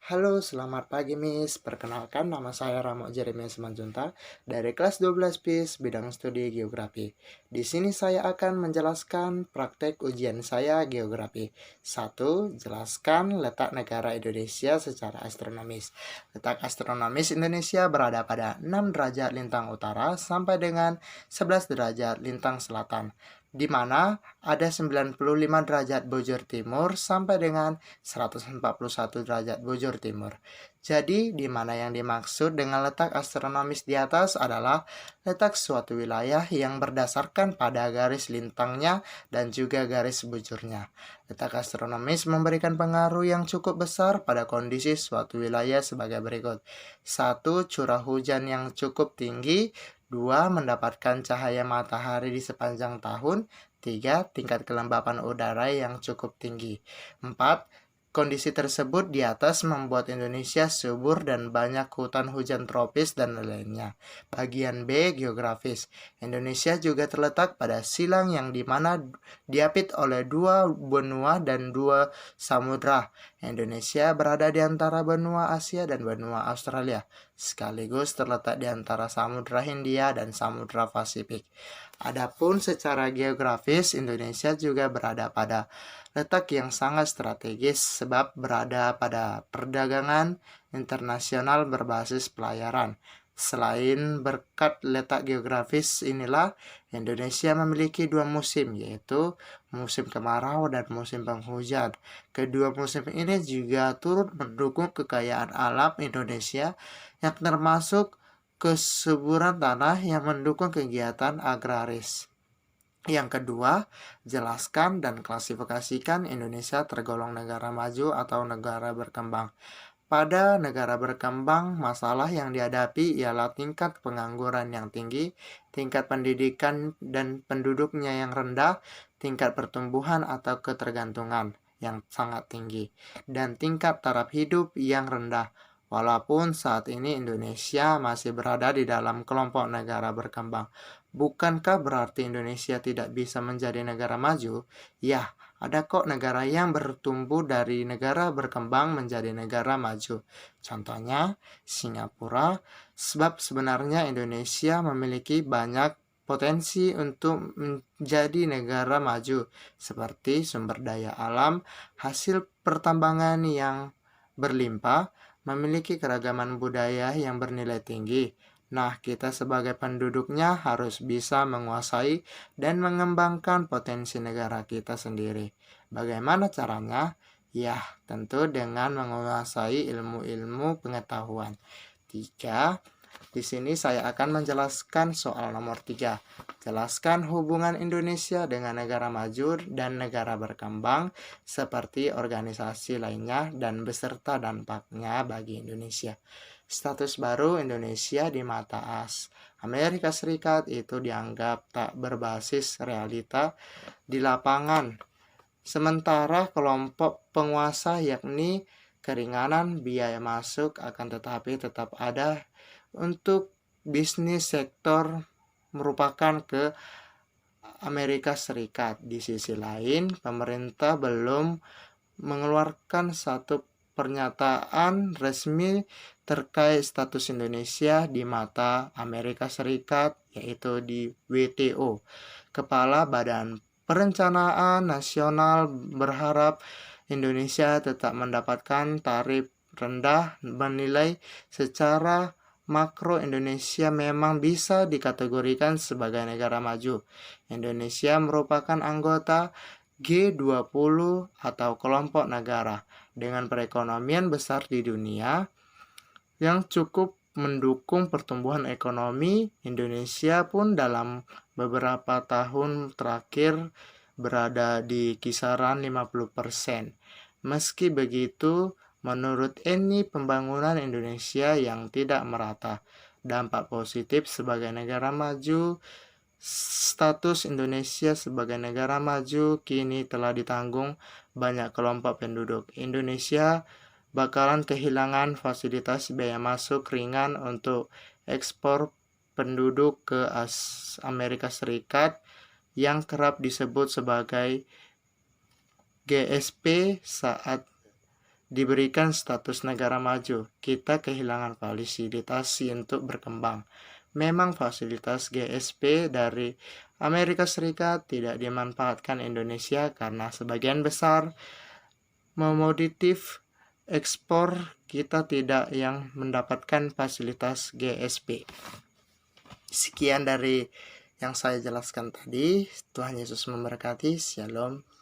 Halo, selamat pagi Miss. Perkenalkan nama saya Ramo Jeremias Simanjuntak dari kelas 12 PIS bidang studi geografi. Di sini saya akan menjelaskan praktek ujian saya geografi. 1. Jelaskan letak negara Indonesia secara astronomis. Letak astronomis Indonesia berada pada 6 derajat lintang utara sampai dengan 11 derajat lintang selatan, di mana ada 95 derajat bujur timur sampai dengan 141 derajat bujur timur. Jadi, di mana yang dimaksud dengan letak astronomis di atas adalah letak suatu wilayah yang berdasarkan pada garis lintangnya dan juga garis bujurnya. Letak astronomis memberikan pengaruh yang cukup besar pada kondisi suatu wilayah sebagai berikut. 1. Curah hujan yang cukup tinggi. 2. Mendapatkan cahaya matahari di sepanjang tahun. 3. Tingkat kelembapan udara yang cukup tinggi. 4. Kondisi tersebut di atas membuat Indonesia subur dan banyak hutan hujan tropis dan lainnya. Bagian B, geografis. Indonesia juga terletak pada silang yang dimana diapit oleh dua benua dan dua samudra. Indonesia berada di antara benua Asia dan benua Australia, sekaligus terletak di antara Samudra Hindia dan Samudra Pasifik. Adapun secara geografis, Indonesia juga berada pada letak yang sangat strategis sebab berada pada perdagangan internasional berbasis pelayaran. Selain berkat letak geografis inilah, Indonesia memiliki dua musim, yaitu musim kemarau dan musim penghujan. Kedua musim ini juga turut mendukung kekayaan alam Indonesia yang termasuk kesuburan tanah yang mendukung kegiatan agraris. Yang kedua, jelaskan dan klasifikasikan Indonesia tergolong negara maju atau negara berkembang. Pada negara berkembang, masalah yang dihadapi ialah tingkat pengangguran yang tinggi, tingkat pendidikan dan penduduknya yang rendah, tingkat pertumbuhan atau ketergantungan yang sangat tinggi, dan tingkat taraf hidup yang rendah. Walaupun saat ini Indonesia masih berada di dalam kelompok negara berkembang, bukankah berarti Indonesia tidak bisa menjadi negara maju? Ya, ada kok negara yang bertumbuh dari negara berkembang menjadi negara maju. Contohnya Singapura, sebab sebenarnya Indonesia memiliki banyak potensi untuk menjadi negara maju, seperti sumber daya alam, hasil pertambangan yang berlimpah, memiliki keragaman budaya yang bernilai tinggi. Nah, kita sebagai penduduknya harus bisa menguasai dan mengembangkan potensi negara kita sendiri. Bagaimana caranya? Ya, tentu dengan menguasai ilmu-ilmu pengetahuan. 3. Di sini saya akan menjelaskan soal nomor 3. Jelaskan hubungan Indonesia dengan negara maju dan negara berkembang seperti organisasi lainnya dan beserta dampaknya bagi Indonesia. Status baru Indonesia di mata Amerika Serikat itu dianggap tak berbasis realita di lapangan. Sementara kelompok penguasa yakni keringanan biaya masuk akan tetapi tetap ada untuk bisnis sektor merupakan ke Amerika Serikat. Di sisi lain, pemerintah belum mengeluarkan satu pernyataan resmi terkait status Indonesia di mata Amerika Serikat, yaitu di WTO. Kepala Badan Perencanaan Nasional berharap Indonesia tetap mendapatkan tarif rendah, menilai secara makro Indonesia memang bisa dikategorikan sebagai negara maju. Indonesia merupakan anggota G20 atau kelompok negara dengan perekonomian besar di dunia yang cukup mendukung pertumbuhan ekonomi. Indonesia pun dalam beberapa tahun terakhir berada di kisaran 50%. Meski begitu, menurut Eni, pembangunan Indonesia yang tidak merata. Dampak positif sebagai negara maju. Status Indonesia sebagai negara maju kini telah ditanggung banyak kelompok penduduk. Indonesia bakalan kehilangan fasilitas biaya masuk ringan untuk ekspor penduduk ke Amerika Serikat yang kerap disebut sebagai GSP saat diberikan status negara maju, kita kehilangan fasilitas untuk berkembang. Memang fasilitas GSP dari Amerika Serikat tidak dimanfaatkan Indonesia karena sebagian besar komoditif ekspor kita tidak yang mendapatkan fasilitas GSP. Sekian dari yang saya jelaskan tadi. Tuhan Yesus memberkati. Shalom.